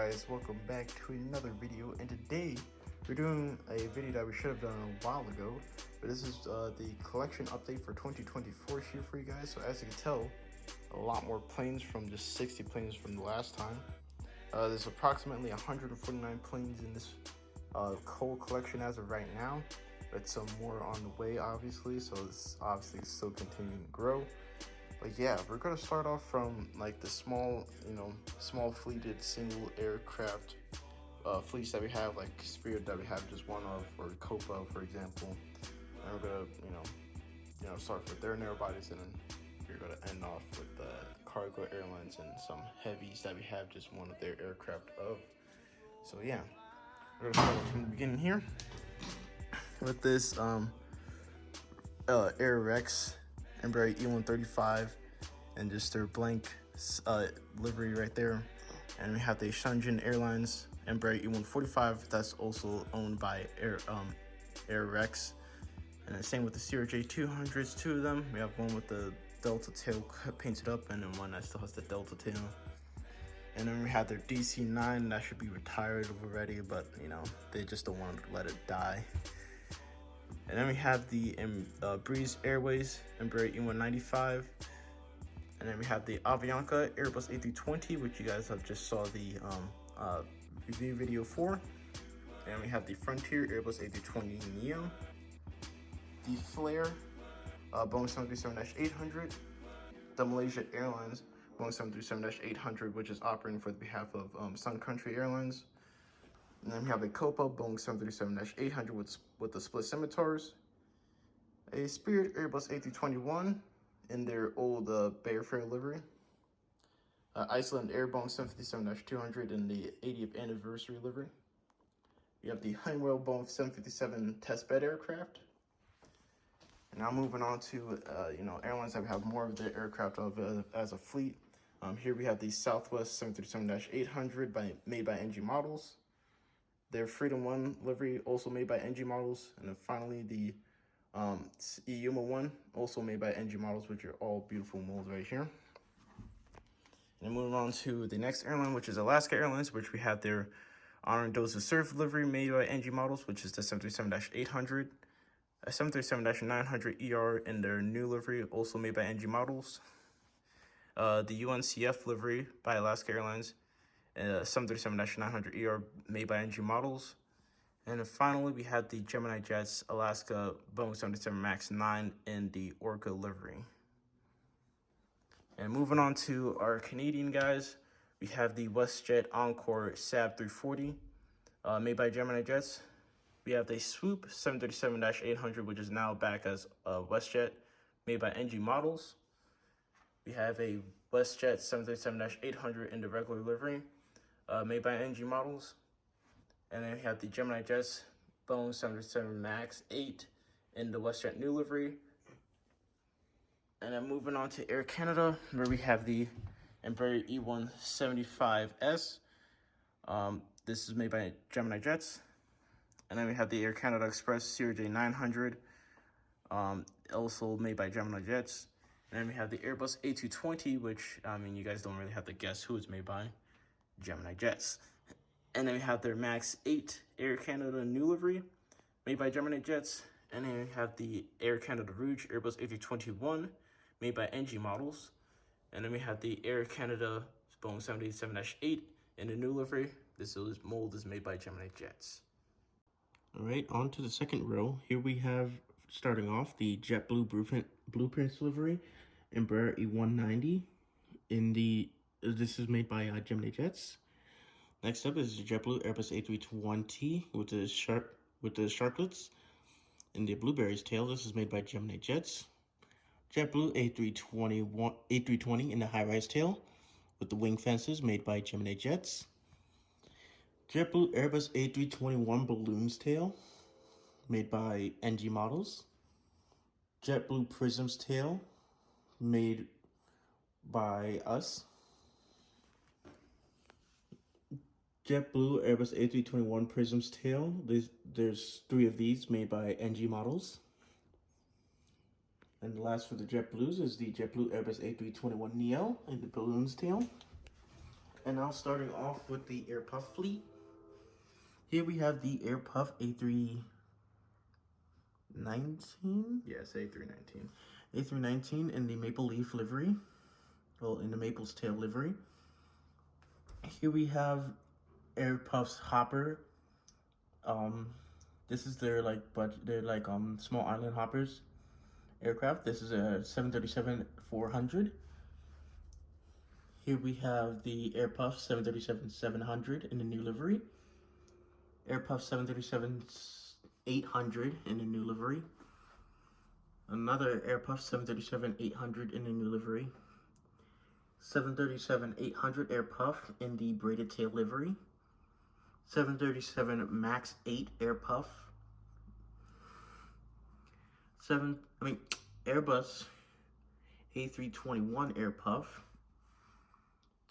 guys, welcome back to another video, and today we're doing a video that we should have done a while ago, but this is the collection update for 2024 here for you guys. So as you can tell, a lot more planes from just 60 planes from the last time. There's approximately 149 planes in this whole collection as of right now, but some more on the way obviously, so it's obviously still continuing to grow. But yeah, we're gonna start off from like the small fleeted single aircraft fleets that we have, like Spirit that we have just one of, or Copa for example. And we're gonna start with their narrow bodies, and then we're gonna end off with cargo airlines and some heavies that we have just one of their aircraft of. So yeah, we're gonna start from the beginning here with this Air Rex Embraer E135 and just their blank livery right there. And we have the Shenzhen Airlines Embraer E145 that's also owned by Air Rex. And the same with the CRJ200s, two of them. We have one with the Delta tail painted up and then one that still has the Delta tail. And then we have their DC-9 that should be retired already, but they just don't want to let it die. And then we have the Breeze Airways Embraer E195. And then we have the Avianca Airbus A320, which you guys have just saw the review video for. And we have the Frontier Airbus A320 Neo. The Flair Boeing 737-800. The Malaysia Airlines Boeing 737-800, which is operating for the behalf of Sun Country Airlines. And then we have a Copa Boeing 737-800 with the split scimitars. A Spirit Airbus A321 in their old Bayfair livery. Iceland Air Boeing 757-200 in the 80th anniversary livery. We have the Honeywell Boeing 757 testbed aircraft. And now moving on to airlines that have more of their aircraft of as a fleet. Here we have the Southwest 737-800 made by NG Models. Their Freedom 1 livery, also made by NG Models. And then finally, the Yuma 1, also made by NG Models, which are all beautiful molds right here. And then moving on to the next airline, which is Alaska Airlines, which we have their Honor and Dose of Surf livery made by NG Models, which is the 737-800. A 737-900 ER in their new livery, also made by NG Models. The UNCF livery by Alaska Airlines. 737-900 ER made by NG Models. And then finally, we had the Gemini Jets Alaska Boeing 77 MAX 9 in the Orca livery. And moving on to our Canadian guys, we have the WestJet Encore SAB 340 made by Gemini Jets. We have the Swoop 737-800, which is now back as WestJet, made by NG Models. We have a WestJet 737-800 in the regular livery, made by NG Models. And then we have the Gemini Jets Boeing 737 MAX 8 in the WestJet new livery. And then moving on to Air Canada, where we have the Embraer E175S. This is made by Gemini Jets. And then we have the Air Canada Express CRJ900, also made by Gemini Jets. And then we have the Airbus A220, which, you guys don't really have to guess who it's made by. Gemini Jets. And then we have their MAX 8 Air Canada new livery, made by Gemini Jets. And then we have the Air Canada Rouge Airbus A321, made by NG Models. And then we have the Air Canada Boeing 787-8 in the new livery. This mold is made by Gemini Jets. All right, on to the second row. Here we have, starting off, the JetBlue Blueprints livery, Embraer E190. This is made by Gemini Jets. Next up is the JetBlue Airbus A320 with the sharklets and the blueberries tail. This is made by Gemini Jets. JetBlue A320 in the high-rise tail with the wing fences, made by Gemini Jets. JetBlue Airbus A321 balloons tail, made by NG Models. JetBlue Prisms tail, made by us. JetBlue Airbus A321 Prisms tail. There's 3 of these made by NG Models. And the last for the JetBlues is the JetBlue Airbus A321 Neo in the balloons tail. And now starting off with the Airpuff fleet. Here we have the Airpuff A319. Yes, A319. A319 in the Maple Leaf livery. Well, in the Maple's Tail livery. Here we have Airpuff's hopper. This is their small island hoppers aircraft. This is a 737-400. Here we have the Airpuff 737-700 in the new livery. Airpuff 737-800 in the new livery. Another Airpuff 737-800 in the new livery. 737-800 Airpuff in the braided tail livery. 737 MAX 8 Airpuff. Airbus A321 Airpuff.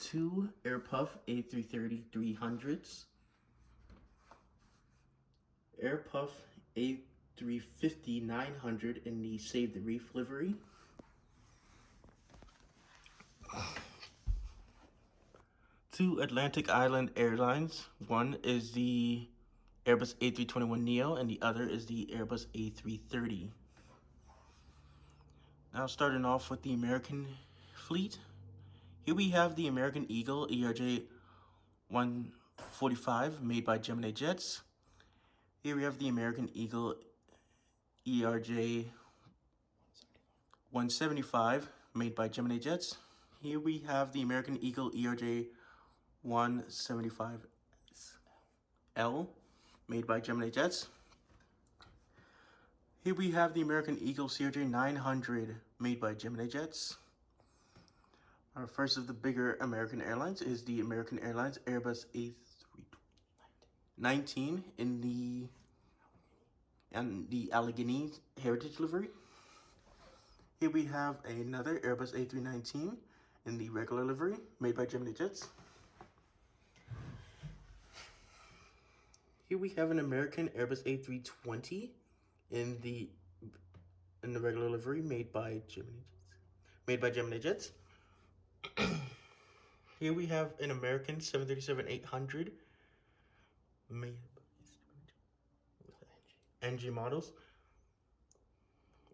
2 Airpuff A330-300s. Airpuff A350-900 in the Save the Reef livery. Two Atlantic Island Airlines. One is the Airbus A321neo and the other is the Airbus A330. Now starting off with the American fleet. Here we have the American Eagle ERJ 145 made by Gemini Jets. Here we have the American Eagle ERJ 175 made by Gemini Jets. Here we have the American Eagle ERJ 175L made by Gemini Jets. Here we have the American Eagle CRJ 900 made by Gemini Jets. Our first of the bigger American Airlines is the American Airlines Airbus A319 in the Allegheny Heritage livery. Here we have another Airbus A319 in the regular livery made by Gemini Jets. Here we have an American Airbus A320 in the regular livery made by Gemini Jets. Here we have an American 737-800 made by NG models.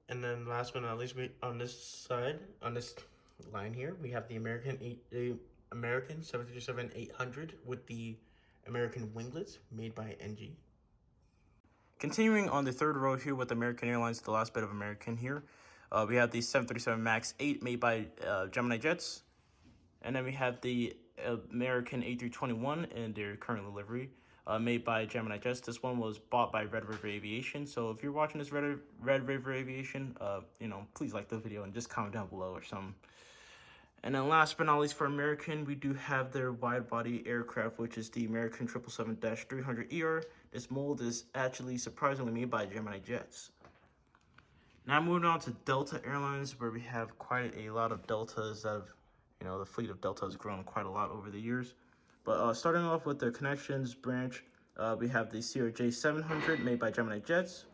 And then last but not least, on this line here, we have the American 737-800 with the American winglets made by NG. Continuing on the third row here with American Airlines, the last bit of American here, we have the 737 MAX 8 made by Gemini Jets. And then we have the American A321 in their current livery, made by Gemini Jets. This one was bought by Red River Aviation. So if you're watching this Red River Aviation, please like the video and just comment down below or something. And then last but not least for American, we do have their wide-body aircraft, which is the American 777-300ER. This mold is actually surprisingly made by Gemini Jets. Now moving on to Delta Airlines, where we have quite a lot of Deltas that have, the fleet of Delta has grown quite a lot over the years. But starting off with the connections branch, we have the CRJ 700 made by Gemini Jets.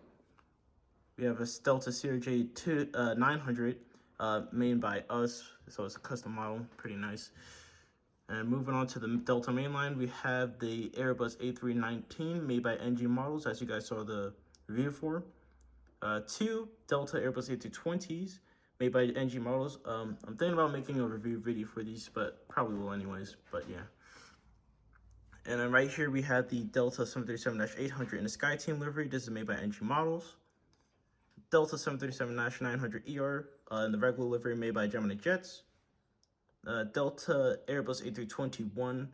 We have a Delta CRJ 900 made by us, so it's a custom model, pretty nice. And moving on to the Delta mainline, we have the Airbus A319 made by NG models, as you guys saw the review for. 2 Delta Airbus A320s made by NG models. I'm thinking about making a review video for these, but probably will anyways, but yeah. And then right here we have the Delta 737-800 in the SkyTeam livery. This is made by NG models. Delta 737-900ER in the regular livery made by Gemini Jets. Delta Airbus A321.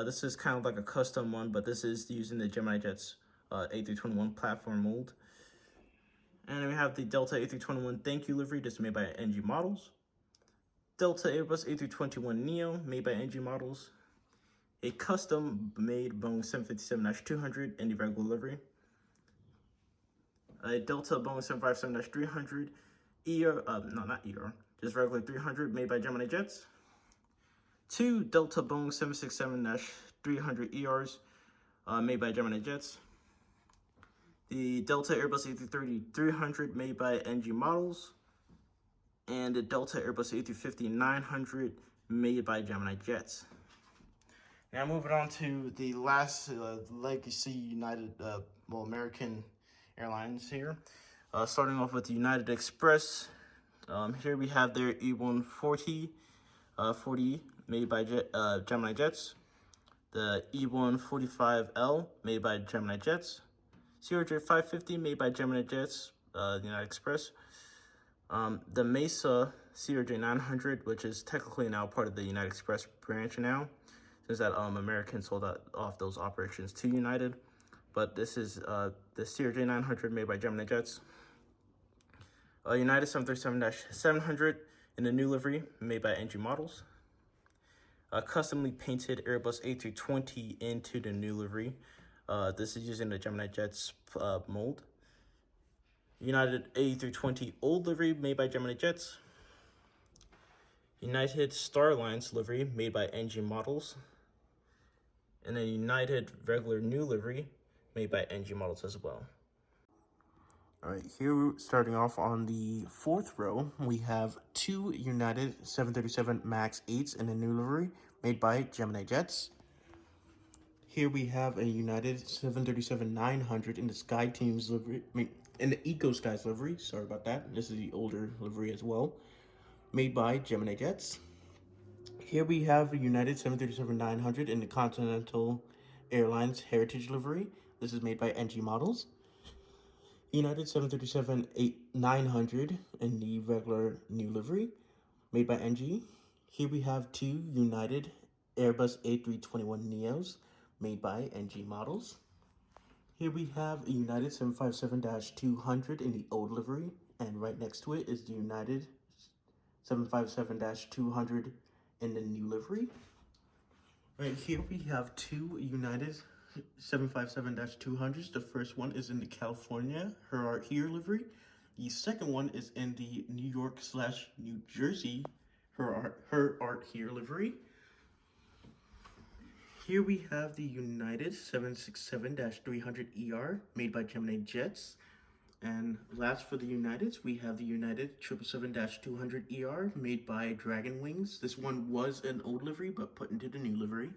This is kind of like a custom one, but this is using the Gemini Jets A321 platform mold. And then we have the Delta A321 Thank You livery. This is made by NG models. Delta Airbus A321neo made by NG models. A custom-made Boeing 757-200 in the regular livery. A Delta Boeing 757-300 not ER, just regular 300 made by Gemini Jets. 2 Delta Boeing 767-300 ERs made by Gemini Jets. The Delta Airbus A330-300 made by NG models. And the Delta Airbus A350-900 made by Gemini Jets. Now moving on to the last legacy United, American Airlines here. Starting off with the United Express. Here we have their E140 40 made by Gemini Jets. The E145L made by Gemini Jets. CRJ550 made by Gemini Jets, United Express. The Mesa CRJ900, which is technically now part of the United Express branch now, since that American sold off those operations to United. But this is the CRJ900 made by Gemini Jets. United 737-700 in the new livery made by NG Models. Customly painted Airbus A320 into the new livery. This is using the Gemini Jets mold. United A320 old livery made by Gemini Jets. United Starlines livery made by NG Models. And a United regular new livery made by NG Models as well. All right, here starting off on the fourth row, we have two United 737 MAX 8s in a new livery made by Gemini Jets. Here we have a United 737-900 in the Sky Team's livery, in the Eco Skies livery. Sorry about that. This is the older livery as well, made by Gemini Jets. Here we have a United 737-900 in the Continental Airlines Heritage livery. This is made by NG Models. United 737-900 in the regular new livery, made by NG. Here we have two United Airbus A321neos, made by NG Models. Here we have a United 757-200 in the old livery, and right next to it is the United 757-200 in the new livery. Right here we have two United 757-200s. The first one is in the California Her Art Here livery. The second one is in the New York/New Jersey Her Art Here livery. Here we have the United 767-300ER made by Gemini Jets. And last for the Uniteds, we have the United 777-200ER made by Dragon Wings. This one was an old livery but put into the new livery.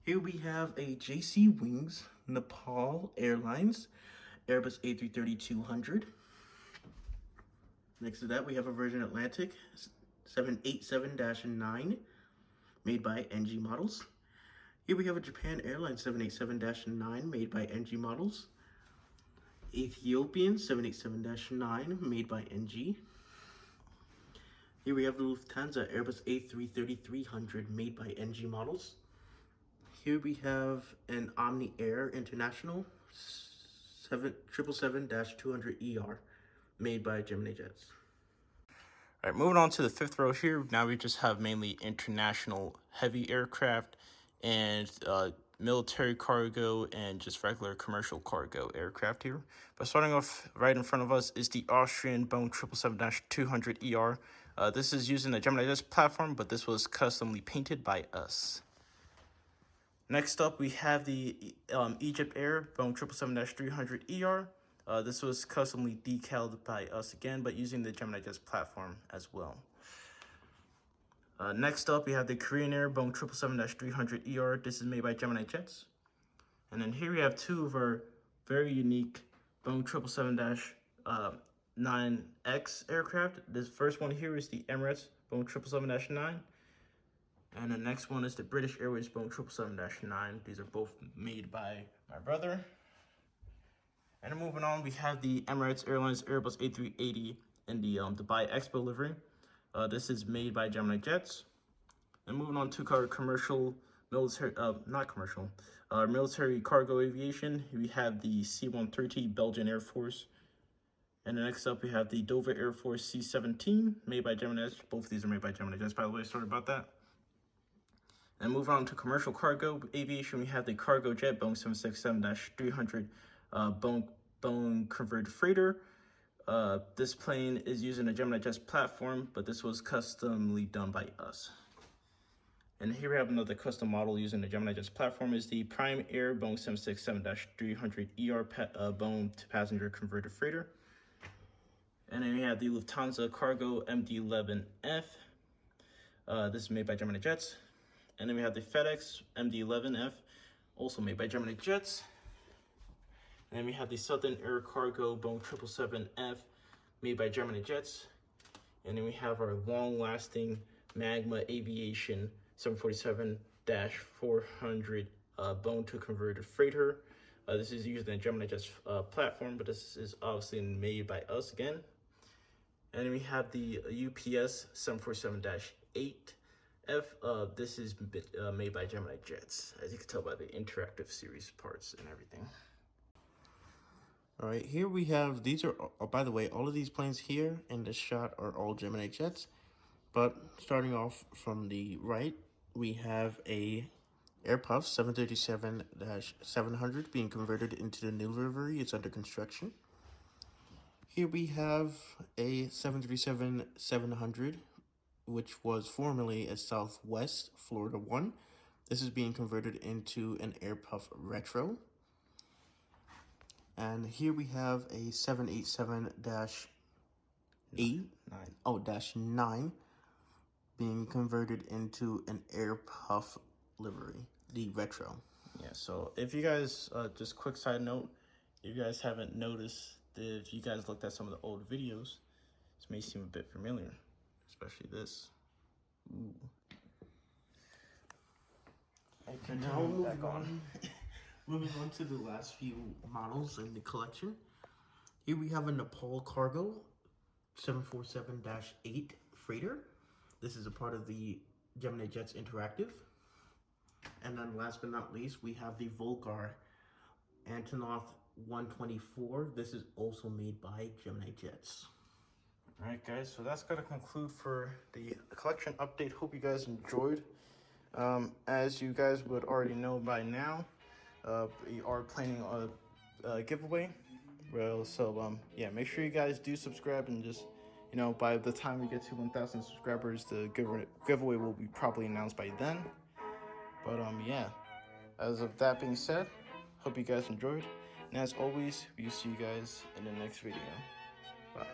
Here we have a JC Wings Nepal Airlines Airbus A330-200. Next to that, we have a Virgin Atlantic 787-9 made by NG Models. Here we have a Japan Airlines 787-9 made by NG Models. Ethiopian 787-9 made by NG. Here we have the Lufthansa Airbus A330-300 made by NG Models. Here we have an Omni Air International 777-200ER made by Gemini Jets. All right, moving on to the fifth row here. Now we just have mainly international heavy aircraft and military cargo and just regular commercial cargo aircraft here. But starting off right in front of us is the Austrian Boeing 777-200ER. This is using the Gemini Jets platform, but this was customly painted by us. Next up, we have the Egypt Air Boeing 777-300ER. This was customly decaled by us again, but using the Gemini Jets platform as well. Next up, we have the Korean Air Boeing 777-300ER. This is made by Gemini Jets. And then here we have two of our very unique Boeing 777-9X aircraft. This first one here is the Emirates Boeing 777-9. And the next one is the British Airways Boeing 777-9. These are both made by my brother. And then moving on, we have the Emirates Airlines Airbus A380 in the Dubai Expo livery. This is made by Gemini Jets. And moving on to our commercial, military, military cargo aviation, we have the C-130 Belgian Air Force. And then next up, we have the Dover Air Force C-17 made by Gemini Jets. Both of these are made by Gemini Jets, by the way. Sorry about that. And moving on to commercial cargo aviation, we have the cargo jet Boeing 767-300 Boeing converted freighter. This plane is using a Gemini Jets platform, but this was customly done by us. And here we have another custom model using the Gemini Jets platform is the Prime Air Boeing 767-300ER Boeing passenger converted freighter. And then we have the Lufthansa Cargo MD-11F. This is made by Gemini Jets. And then we have the FedEx MD-11F, also made by Gemini Jets. And then we have the Southern Air Cargo Boeing 777F, made by Gemini Jets. And then we have our long-lasting Magma Aviation 747-400 bone to converted freighter. This is used in the Gemini Jets platform, but this is obviously made by us again. And then we have the UPS 747-8F. This is made by Gemini Jets, as you can tell by the interactive series parts and everything. All right, here we have, these are, oh, by the way, all of these planes here in this shot are all Gemini Jets. But starting off from the right, we have a Airpuff 737-700 being converted into the new livery. It's under construction. Here we have a 737-700, which was formerly a Southwest Florida 1. This is being converted into an Airpuff Retro. And here we have a 787-9 being converted into an Airpuff livery, the Retro. Yeah, so if you guys, just quick side note, if you guys haven't noticed, if you guys looked at some of the old videos, this may seem a bit familiar, especially this. Ooh. Okay, now moving on to the last few models in the collection. Here we have a Nepal Cargo 747-8 freighter. This is a part of the Gemini Jets Interactive. And then last but not least, we have the Volgar Antonov 124. This is also made by Gemini Jets. All right, guys, so that's going to conclude for the collection update. Hope you guys enjoyed. As you guys would already know by now, we are planning a giveaway. Well, so yeah, make sure you guys do subscribe, and just, you know, by the time we get to 1,000 subscribers, the giveaway will be probably announced by then. But yeah, as of that being said, hope you guys enjoyed, and as always, we'll see you guys in the next video. Bye.